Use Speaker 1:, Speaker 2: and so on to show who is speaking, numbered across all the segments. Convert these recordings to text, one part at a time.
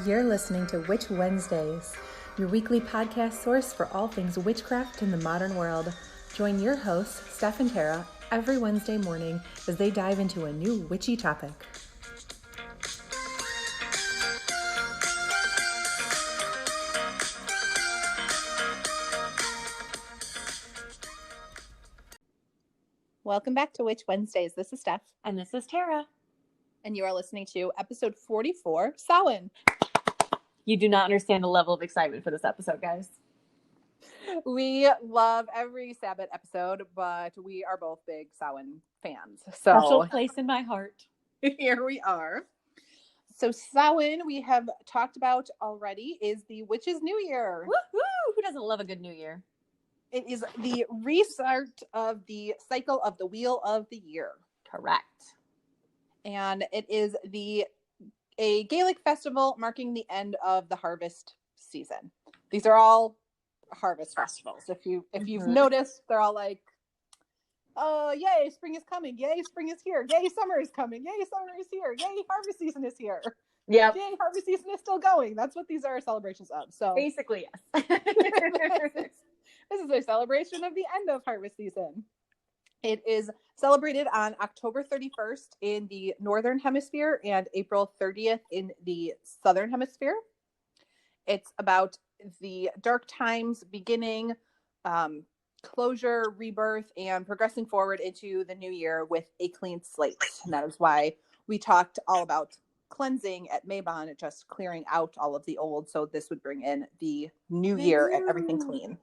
Speaker 1: You're listening to Witch Wednesdays, your weekly podcast source for all things witchcraft in the modern world. Join your hosts, Steph and Tara, every Wednesday morning as they dive into a new witchy topic. Welcome back to Witch Wednesdays. This is Steph.
Speaker 2: And this is Tara.
Speaker 1: And you are listening to episode 44, Samhain.
Speaker 2: You do not understand the level of excitement for this episode, guys.
Speaker 1: We love every Sabbath episode, but we are both big Samhain fans.
Speaker 2: Special place in my heart.
Speaker 1: Here we are. So Samhain, we have talked about already, is the Witch's New Year.
Speaker 2: Woo-hoo! Who doesn't love a good New Year?
Speaker 1: It is the restart of the cycle of the Wheel of the Year.
Speaker 2: Correct.
Speaker 1: And it is a Gaelic festival marking the end of the harvest season. These are all harvest festivals. If you've noticed, they're all like, oh, yay, spring is coming. Yay, spring is here. Yay, summer is coming. Yay, summer is here. Yay, harvest season is here.
Speaker 2: Yeah.
Speaker 1: Yay, harvest season is still going. That's what these are celebrations of. So
Speaker 2: basically, yes.
Speaker 1: This is a celebration of the end of harvest season. It is celebrated on October 31st in the Northern Hemisphere and April 30th in the Southern Hemisphere. It's about the dark times beginning, closure, rebirth, and progressing forward into the new year with a clean slate. And that is why we talked all about cleansing at Mabon, just clearing out all of the old. So this would bring in the new year and everything clean.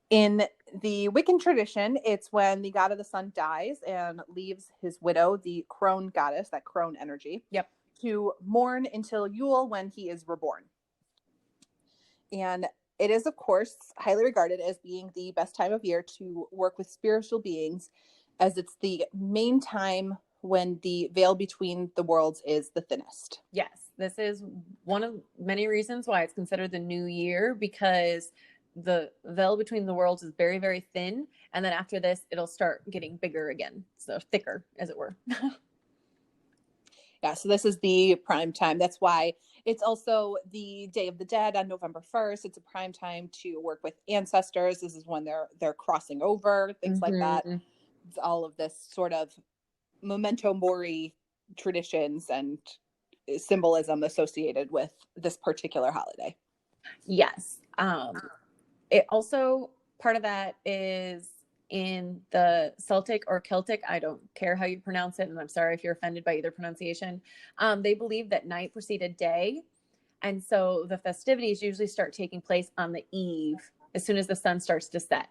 Speaker 1: In the Wiccan tradition, it's when the god of the sun dies and leaves his widow, the crone goddess, that crone energy, to mourn until Yule when he is reborn. And it is, of course, highly regarded as being the best time of year to work with spiritual beings, as it's the main time when the veil between the worlds is the thinnest.
Speaker 2: Yes, this is one of many reasons why it's considered the new year, because the veil between the worlds is very, very thin. And then after this, it'll start getting bigger again. So thicker, as it were.
Speaker 1: Yeah, so this is the prime time. That's why it's also the Day of the Dead on November 1st. It's a prime time to work with ancestors. This is when they're crossing over, things like that. It's all of this sort of memento mori traditions and symbolism associated with this particular holiday.
Speaker 2: Yes. It also, part of that is in the Celtic or Celtic, I don't care how you pronounce it, and I'm sorry if you're offended by either pronunciation. They believe that night preceded day, and so the festivities usually start taking place on the eve, as soon as the sun starts to set.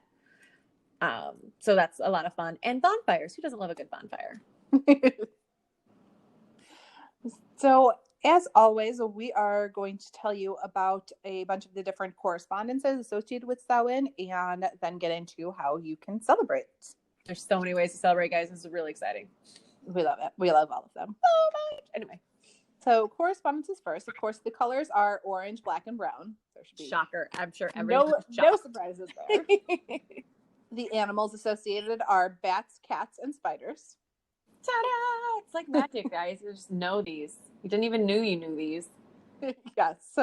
Speaker 2: So that's a lot of fun. And bonfires. Who doesn't love a good bonfire?
Speaker 1: So, as always, we are going to tell you about a bunch of the different correspondences associated with Samhain and then get into how you can celebrate.
Speaker 2: There's so many ways to celebrate, guys. This is really exciting.
Speaker 1: We love it. We love all of them.
Speaker 2: So much. Anyway.
Speaker 1: So, correspondences first. Of course, the colors are orange, black, and brown. There should be
Speaker 2: shocker. I'm sure
Speaker 1: no surprises there. The animals associated are bats, cats, and spiders.
Speaker 2: Ta-da! It's like magic, guys. You just know these. You didn't even know you knew these.
Speaker 1: Yes.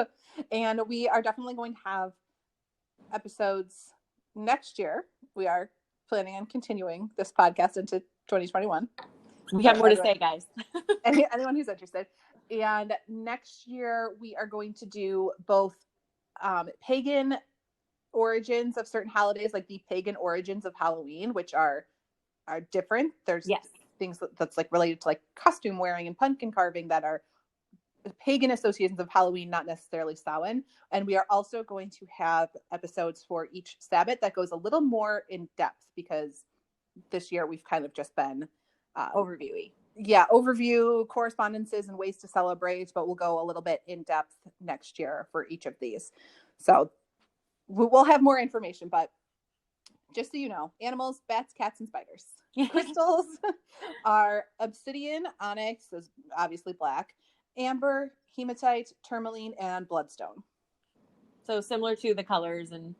Speaker 1: And we are definitely going to have episodes next year. We are planning on continuing this podcast into 2021.
Speaker 2: We have more to say, guys.
Speaker 1: Anyone who's interested. And next year, we are going to do both pagan origins of certain holidays, like the pagan origins of Halloween, which are different. There's things that's like related to like costume wearing and pumpkin carving that are pagan associations of Halloween, not necessarily Samhain. And we are also going to have episodes for each Sabbath that goes a little more in depth, because this year we've kind of just been
Speaker 2: overviewy.
Speaker 1: Yeah, overview, correspondences, and ways to celebrate, but we'll go a little bit in depth next year for each of these. So we'll have more information, but just so you know, animals, bats, cats, and spiders. Crystals are obsidian, onyx, is obviously black, amber, hematite, tourmaline, and bloodstone.
Speaker 2: So similar to the colors and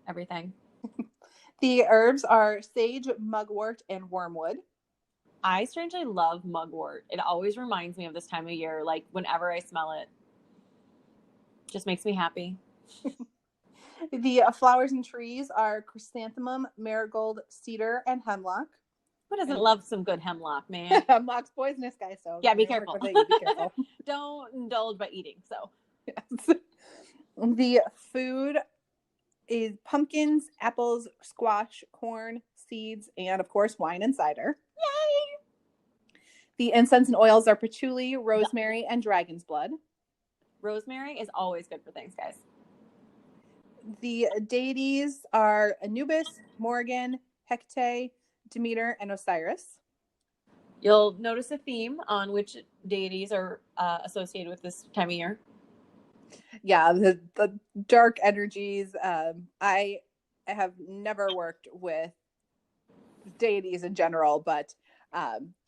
Speaker 2: everything.
Speaker 1: The herbs are sage, mugwort, and wormwood.
Speaker 2: I strangely love mugwort. It always reminds me of this time of year. Like whenever I smell it, just makes me happy.
Speaker 1: The flowers and trees are chrysanthemum, marigold, cedar, and hemlock.
Speaker 2: Who doesn't love some good hemlock, man?
Speaker 1: Hemlock's poisonous, guys. So
Speaker 2: yeah, be careful.
Speaker 1: Be careful.
Speaker 2: Don't indulge by eating. So,
Speaker 1: yes. The food is pumpkins, apples, squash, corn, seeds, and of course, wine and cider.
Speaker 2: Yay!
Speaker 1: The incense and oils are patchouli, rosemary, and dragon's blood.
Speaker 2: Rosemary is always good for things, guys.
Speaker 1: The deities are Anubis, Morgan, Hecate, Demeter, and Osiris.
Speaker 2: You'll notice a theme on which deities are associated with this time of year.
Speaker 1: Yeah, the dark energies. I have never worked with deities in general, but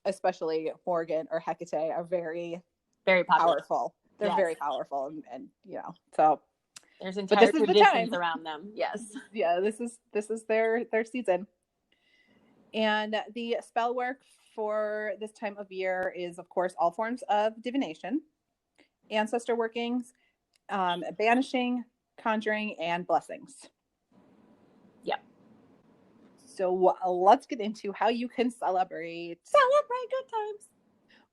Speaker 1: especially Morgan or Hecate are very,
Speaker 2: very
Speaker 1: powerful. They're very powerful, and so
Speaker 2: there's entire traditions around them. Yes,
Speaker 1: yeah, this is their season. And the spell work for this time of year is, of course, all forms of divination, ancestor workings, banishing, conjuring, and blessings.
Speaker 2: Yep.
Speaker 1: So let's get into how you can celebrate
Speaker 2: good times.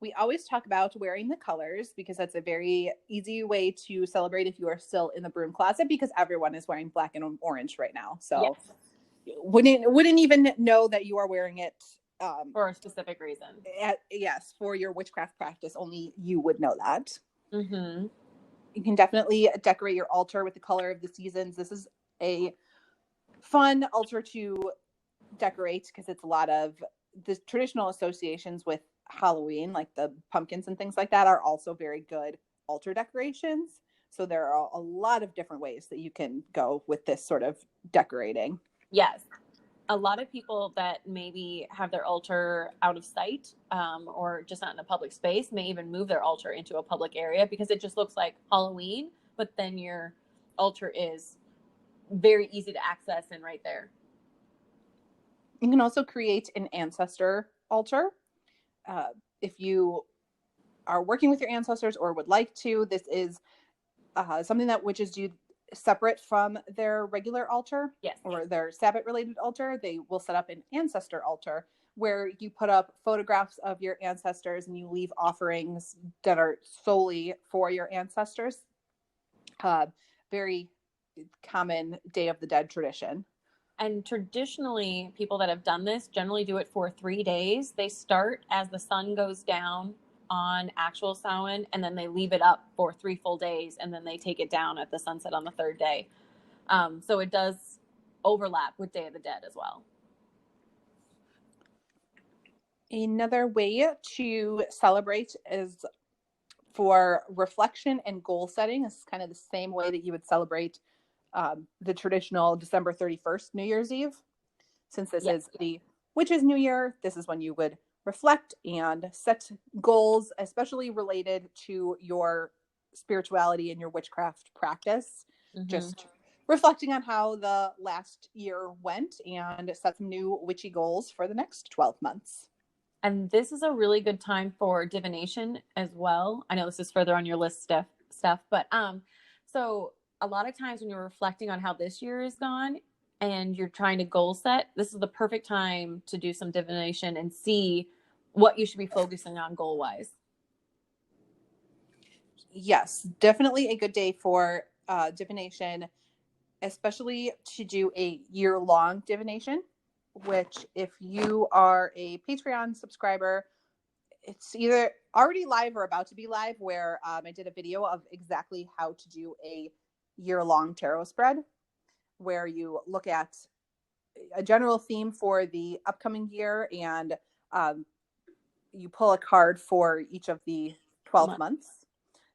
Speaker 1: We always talk about wearing the colors because that's a very easy way to celebrate if you are still in the broom closet, because everyone is wearing black and orange right now. So wouldn't even know that you are wearing it
Speaker 2: for a specific reason.
Speaker 1: Yes, for your witchcraft practice, only you would know that.
Speaker 2: Mm-hmm.
Speaker 1: You can definitely decorate your altar with the color of the seasons. This is a fun altar to decorate because it's a lot of the traditional associations with Halloween, like the pumpkins and things like that, are also very good altar decorations. So there are a lot of different ways that you can go with this sort of decorating.
Speaker 2: Yes. A lot of people that maybe have their altar out of sight or just not in a public space may even move their altar into a public area because it just looks like Halloween, but then your altar is very easy to access and right there.
Speaker 1: You can also create an ancestor altar. If you are working with your ancestors or would like to, this is something that witches do separate from their regular altar.
Speaker 2: Yes.
Speaker 1: Or their sabbat related altar. They will set up an ancestor altar where you put up photographs of your ancestors and you leave offerings that are solely for your ancestors. Very common Day of the Dead tradition.
Speaker 2: And traditionally, people that have done this generally do it for 3 days. They start as the sun goes down on actual Samhain, and then they leave it up for 3 full days, and then they take it down at the sunset on the 3rd day. So it does overlap with Day of the Dead as well.
Speaker 1: Another way to celebrate is for reflection and goal setting. This is kind of the same way that you would celebrate the traditional December 31st New Year's Eve. Since this is the Witches' New Year, this is when you would reflect and set goals, especially related to your spirituality and your witchcraft practice. Mm-hmm. Just reflecting on how the last year went and set some new witchy goals for the next 12 months.
Speaker 2: And this is a really good time for divination as well. I know this is further on your list stuff, but so a lot of times when you're reflecting on how this year is gone and you're trying to goal set, this is the perfect time to do some divination and see what you should be focusing on goal wise.
Speaker 1: Yes, definitely a good day for divination, especially to do a year-long divination, which if you are a Patreon subscriber, it's either already live or about to be live, where I did a video of exactly how to do a year-long tarot spread, where you look at a general theme for the upcoming year and you pull a card for each of the 12 months.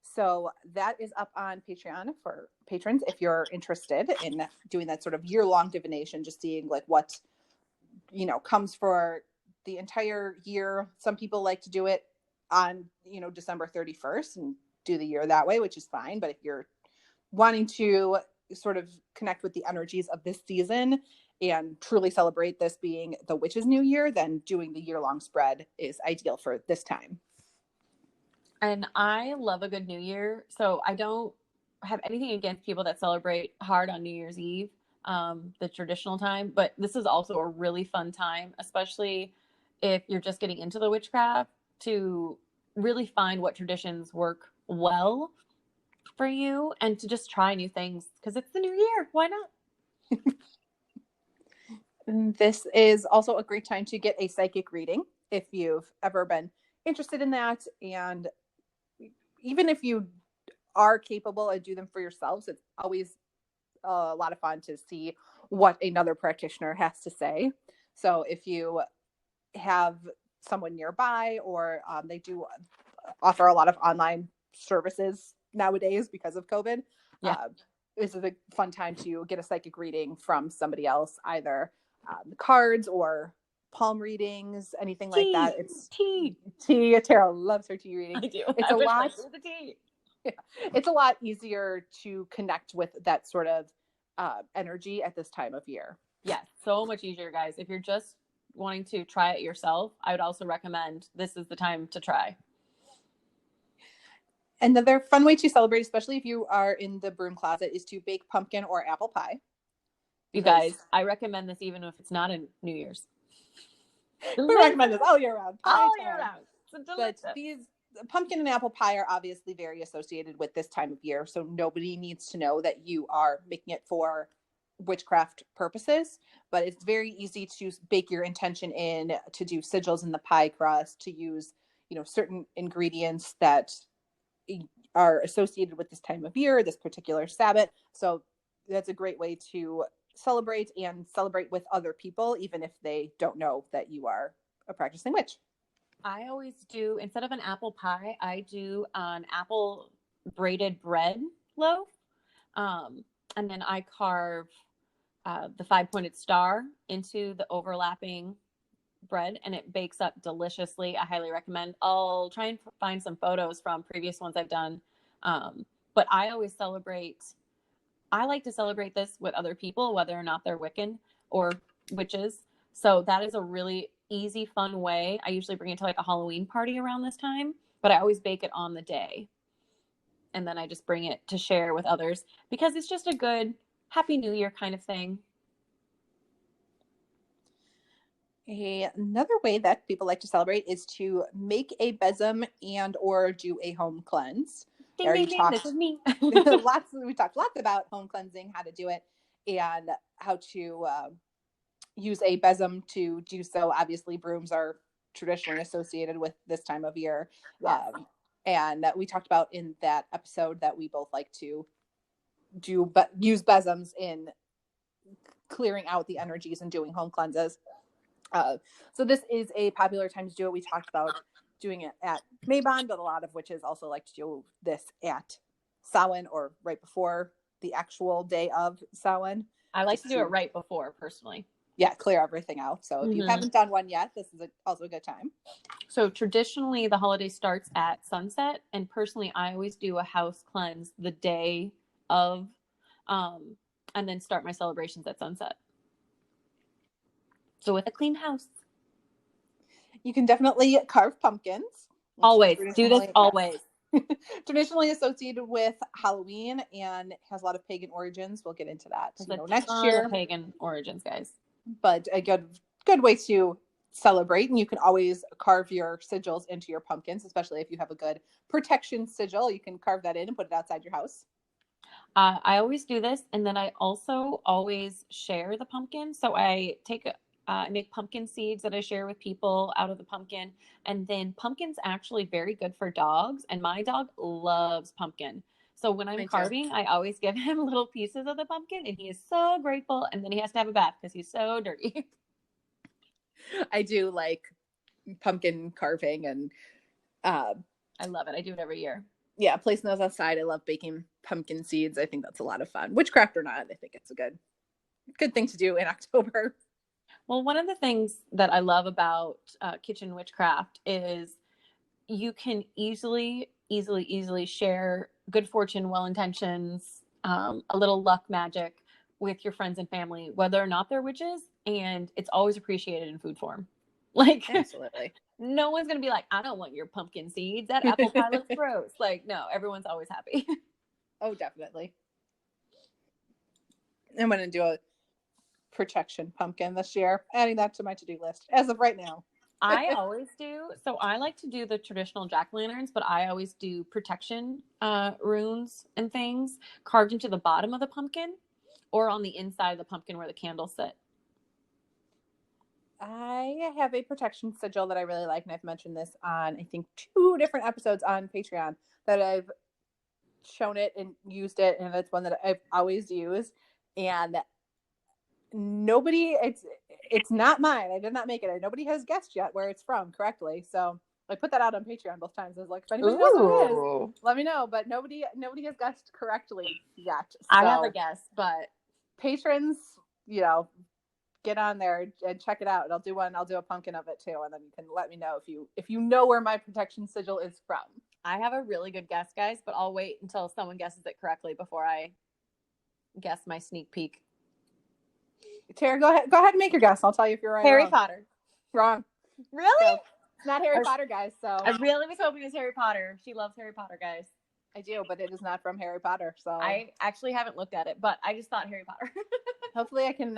Speaker 1: So that is up on Patreon for patrons if you're interested in doing that sort of year-long divination, just seeing like what comes for the entire year. Some people like to do it on December 31st and do the year that way, which is fine. But if you're wanting to sort of connect with the energies of this season and truly celebrate this being the witch's new year, then doing the year-long spread is ideal for this time.
Speaker 2: And I love a good New Year, so I don't have anything against people that celebrate hard on New Year's Eve, the traditional time. But this is also a really fun time, especially if you're just getting into the witchcraft, to really find what traditions work well for you and to just try new things because it's the new year. Why not?
Speaker 1: This is also a great time to get a psychic reading if you've ever been interested in that. And even if you are capable and do them for yourselves, it's always a lot of fun to see what another practitioner has to say. So if you have someone nearby, or they do offer a lot of online services nowadays because of COVID, this is a fun time to get a psychic reading from somebody else, either cards or palm readings, anything like that. It's tea. Tara loves her tea reading.
Speaker 2: I do.
Speaker 1: It's a lot. Yeah, it's a lot easier to connect with that sort of energy at this time of year.
Speaker 2: Yes, so much easier, guys. If you're just wanting to try it yourself, I would also recommend this is the time to try.
Speaker 1: Another fun way to celebrate, especially if you are in the broom closet, is to bake pumpkin or apple pie.
Speaker 2: You guys, I recommend this even if it's not a New Year's.
Speaker 1: We recommend this all year round.
Speaker 2: All year round. It's delicious.
Speaker 1: But these pumpkin and apple pie are obviously very associated with this time of year, so nobody needs to know that you are making it for witchcraft purposes. But it's very easy to bake your intention in, to do sigils in the pie crust, to use, certain ingredients that are associated with this time of year, this particular sabbat. So that's a great way to celebrate with other people, even if they don't know that you are a practicing witch.
Speaker 2: I always do, instead of an apple pie, I do an apple braided bread loaf. And then I carve the 5-pointed star into the overlapping bread, and it bakes up deliciously. I highly recommend. I'll try and find some photos from previous ones I've done. But I like to celebrate this with other people, whether or not they're Wiccan or witches. So that is a really easy, fun way. I usually bring it to like a Halloween party around this time, but I always bake it on the day. And then I just bring it to share with others because it's just a good Happy New Year kind of thing.
Speaker 1: Another way that people like to celebrate is to make a besom and or do a home cleanse.
Speaker 2: Ding, ding, ding, this is me.
Speaker 1: We talked lots about home cleansing, how to do it, and how to use a besom to do so. Obviously, brooms are traditionally associated with this time of year.
Speaker 2: Yes.
Speaker 1: And we talked about in that episode that we both like to use besoms in clearing out the energies and doing home cleanses. So this is a popular time to do it. We talked about doing it at Mabon, but a lot of witches also like to do this at Samhain or right before the actual day of Samhain.
Speaker 2: I like to do it right before, personally.
Speaker 1: Yeah, clear everything out. So if you haven't done one yet, this is also a good time.
Speaker 2: So traditionally, the holiday starts at sunset, and personally, I always do a house cleanse the day of, and then start my celebrations at sunset. So with a clean house.
Speaker 1: You can definitely carve pumpkins.
Speaker 2: Always. Do this always.
Speaker 1: Traditionally associated with Halloween and has a lot of pagan origins. We'll get into that next year.
Speaker 2: Pagan origins, guys.
Speaker 1: But a good way to celebrate. And you can always carve your sigils into your pumpkins, especially if you have a good protection sigil. You can carve that in and put it outside your house.
Speaker 2: I always do this. And then I also always share the pumpkin. So I make pumpkin seeds that I share with people out of the pumpkin. And then pumpkin's actually very good for dogs. And my dog loves pumpkin. So when I'm carving, I always give him little pieces of the pumpkin, and he is so grateful. And then he has to have a bath because he's so dirty.
Speaker 1: I do like pumpkin carving, and
Speaker 2: I love it. I do it every year.
Speaker 1: Yeah, placing those outside. I love baking pumpkin seeds. I think that's a lot of fun. Witchcraft or not, I think it's a good thing to do in October.
Speaker 2: Well, one of the things that I love about kitchen witchcraft is you can easily share good fortune, well intentions, a little luck magic with your friends and family, whether or not they're witches, and it's always appreciated in food form. Like,
Speaker 1: Absolutely.
Speaker 2: no one's going to be like, I don't want your pumpkin seeds. That apple pie looks gross. Like, no, everyone's always happy.
Speaker 1: Oh, definitely. I'm going to do a protection pumpkin this year, adding that to my to-do list as of right now.
Speaker 2: I always do. So I like to do the traditional jack-o'-lanterns, but I always do protection runes and things carved into the bottom of the pumpkin or on the inside of the pumpkin where the candles sit.
Speaker 1: I have a protection sigil that I really like, and I've mentioned this on, I think, 2 different episodes on Patreon, that I've shown it and used it, and it's one that I've always used. And nobody, it's not mine. I did not make it. Nobody has guessed yet where it's from correctly. So I put that out on Patreon both times. I was like, if anybody knows what it is, let me know. But nobody has guessed correctly yet. So
Speaker 2: I have a guess, but
Speaker 1: patrons, get on there and check it out. I'll do a pumpkin of it too, and then you can let me know if you know where my protection sigil is from.
Speaker 2: I have a really good guess, guys, but I'll wait until someone guesses it correctly before I guess my sneak peek.
Speaker 1: Tara, go ahead and make your guess. I'll tell you if you're right.
Speaker 2: Harry Potter.
Speaker 1: Wrong.
Speaker 2: Really?
Speaker 1: So, it's not Harry Potter, guys. So
Speaker 2: I really was hoping it was Harry Potter. She loves Harry Potter, guys.
Speaker 1: I do, but it is not from Harry Potter. So
Speaker 2: I actually haven't looked at it, but I just thought Harry Potter.
Speaker 1: Hopefully I can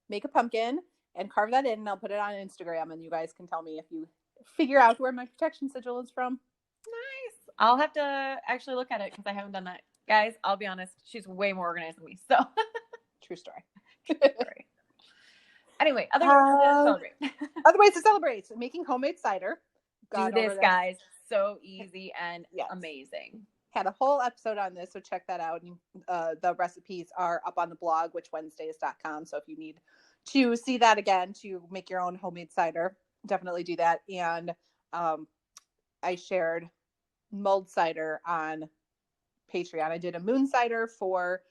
Speaker 1: make a pumpkin and carve that in, and I'll put it on Instagram, and you guys can tell me if you figure out where my protection sigil is from.
Speaker 2: Nice. I'll have to actually look at it because I haven't done that. Guys, I'll be honest, she's way more organized than me. So
Speaker 1: True story.
Speaker 2: Anyway, other ways to celebrate.
Speaker 1: Other ways to celebrate. Making homemade cider.
Speaker 2: Do this, guys. So easy and amazing.
Speaker 1: Had a whole episode on this, so check that out. The recipes are up on the blog, witchwednesdays.com. So if you need to see that again to make your own homemade cider, definitely do that. And I shared mulled cider on Patreon. I did a moon cider for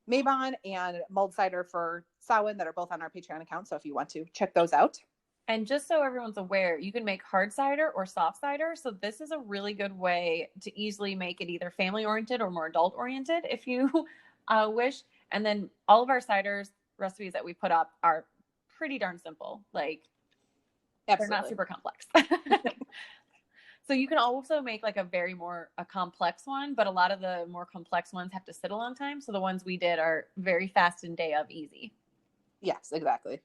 Speaker 1: Mabon and mulled cider for Samhain that are both on our Patreon account. So if you want to check those out.
Speaker 2: And just so everyone's aware, you can make hard cider or soft cider. So this is a really good way to easily make it either family oriented or more adult oriented if you wish. And then all of our ciders recipes that we put up are pretty darn simple. Like, Absolutely. They're not super complex. So you can also make like a complex one, but a lot of the more complex ones have to sit a long time. So the ones we did are very fast and day of easy.
Speaker 1: Yes, exactly.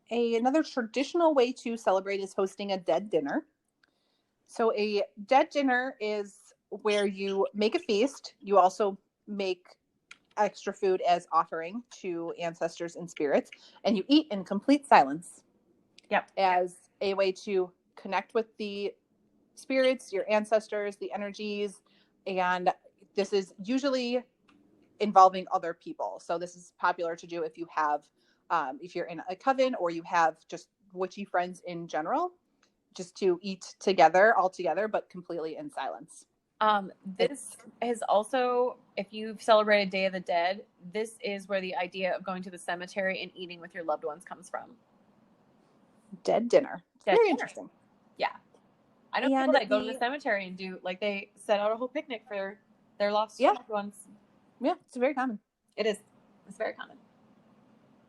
Speaker 1: Another traditional way to celebrate is hosting a dead dinner. So a dead dinner is where you make a feast. You also make extra food as offering to ancestors and spirits, and you eat in complete silence.
Speaker 2: Yep.
Speaker 1: As a way to connect with the spirits, your ancestors, the energies, and this is usually involving other people. So this is popular to do if you have if you're in a coven or you have just witchy friends in general, just to eat all together, but completely in silence.
Speaker 2: This is also, if you've celebrated Day of the Dead, this is where the idea of going to the cemetery and eating with your loved ones comes from.
Speaker 1: Dead dinner. Very interesting.
Speaker 2: Yeah. I know people that go to the cemetery and do, like, they set out a whole picnic for their lost loved ones.
Speaker 1: Yeah, it's very common.
Speaker 2: It is. It's very common.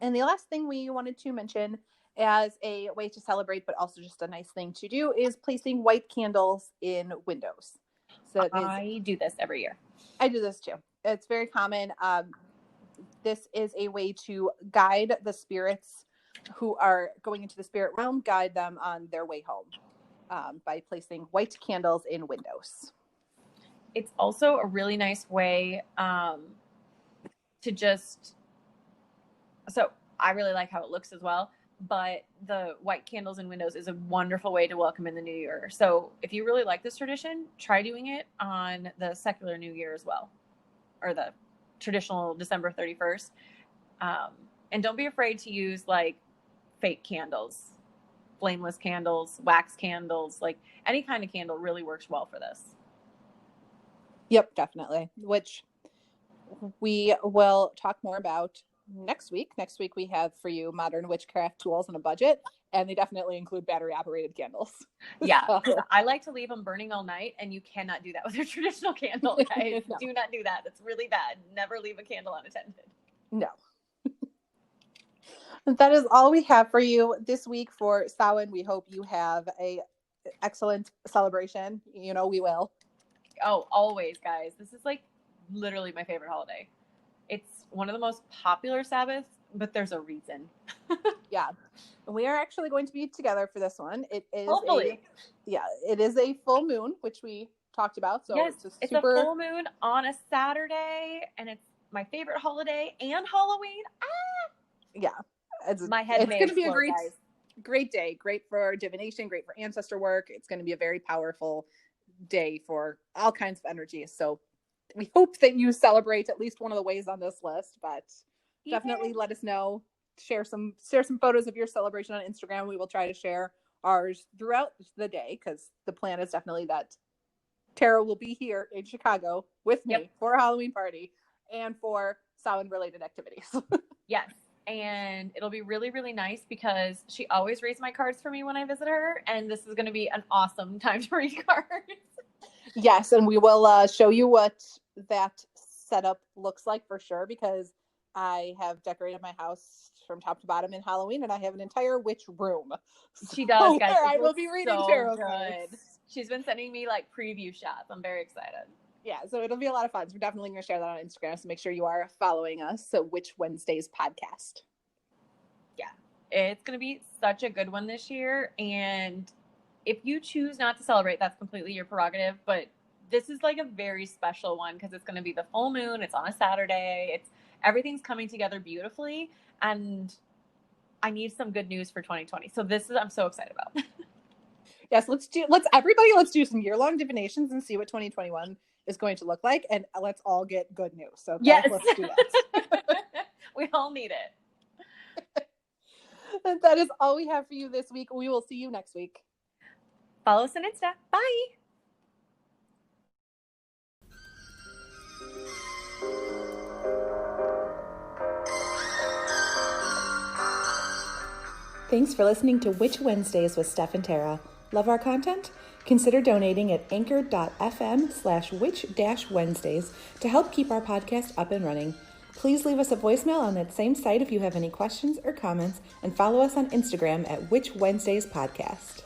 Speaker 1: And the last thing we wanted to mention as a way to celebrate, but also just a nice thing to do, is placing white candles in windows. So
Speaker 2: I do this every year.
Speaker 1: I do this too. It's very common. This is a way to guide the spirits who are going into the spirit realm, guide them on their way home by placing white candles in windows.
Speaker 2: It's also a really nice way to just... So I really like how it looks as well, but the white candles in windows is a wonderful way to welcome in the new year. So if you really like this tradition, try doing it on the secular new year as well, or the traditional December 31st. And don't be afraid to use like fake candles, flameless candles, wax candles, like any kind of candle really works well for this.
Speaker 1: Yep, definitely. Which we will talk more about next week we have for you modern witchcraft tools on a budget, and they definitely include battery operated candles.
Speaker 2: Yeah,
Speaker 1: So,
Speaker 2: I like to leave them burning all night, and you cannot do that with a traditional candle, guys.
Speaker 1: No.
Speaker 2: Do not do that. It's really bad. Never leave a candle unattended.
Speaker 1: No. That is all we have for you this week for Samhain. We hope you have a excellent celebration. You know we will.
Speaker 2: Oh, always, guys. This is like literally my favorite holiday. It's one of the most popular Sabbaths, but there's a reason.
Speaker 1: Yeah. We are actually going to be together for this one. It is
Speaker 2: Hopefully.
Speaker 1: it is a full moon, which we talked about. So
Speaker 2: yes,
Speaker 1: it's
Speaker 2: a full moon on a Saturday, and it's my favorite holiday and Halloween.
Speaker 1: Yeah.
Speaker 2: My head
Speaker 1: it's going to be a
Speaker 2: guys.
Speaker 1: great day. Great for divination, great for ancestor work. It's going to be a very powerful day for all kinds of energies. So we hope that you celebrate at least one of the ways on this list, but definitely let us know. Share some photos of your celebration on Instagram. We will try to share ours throughout the day, because the plan is definitely that Tara will be here in Chicago with me for a Halloween party and for Samhain related activities.
Speaker 2: Yes. And it'll be really, really nice because she always reads my cards for me when I visit her. And this is going to be an awesome time to read cards.
Speaker 1: Yes. And we will show you what that setup looks like for sure, because I have decorated my house from top to bottom in Halloween, and I have an entire witch room.
Speaker 2: She does, guys.
Speaker 1: I will be reading tarot cards.
Speaker 2: She's been sending me like preview shots. I'm very excited.
Speaker 1: Yeah, so it'll be a lot of fun. So we're definitely going to share that on Instagram. So make sure you are following us. So Witch Wednesdays podcast.
Speaker 2: Yeah, it's going to be such a good one this year. And if you choose not to celebrate, that's completely your prerogative. But this is like a very special one because it's going to be the full moon. It's on a Saturday. Everything's coming together beautifully. And I need some good news for 2020. So I'm so excited about.
Speaker 1: Yes, let's do some year-long divinations and see what 2021 is going to look like, and let's all get good news. So
Speaker 2: yes,
Speaker 1: let's do that.
Speaker 2: We all need it.
Speaker 1: And that is all we have for you this week. We will see you next week.
Speaker 2: Follow us on Insta. Bye.
Speaker 3: Thanks for listening to Witch Wednesdays with Steph and Tara. Love our content? Consider donating at anchor.fm/witch-wednesdays to help keep our podcast up and running. Please leave us a voicemail on that same site if you have any questions or comments, and follow us on Instagram at Witch Wednesdays Podcast.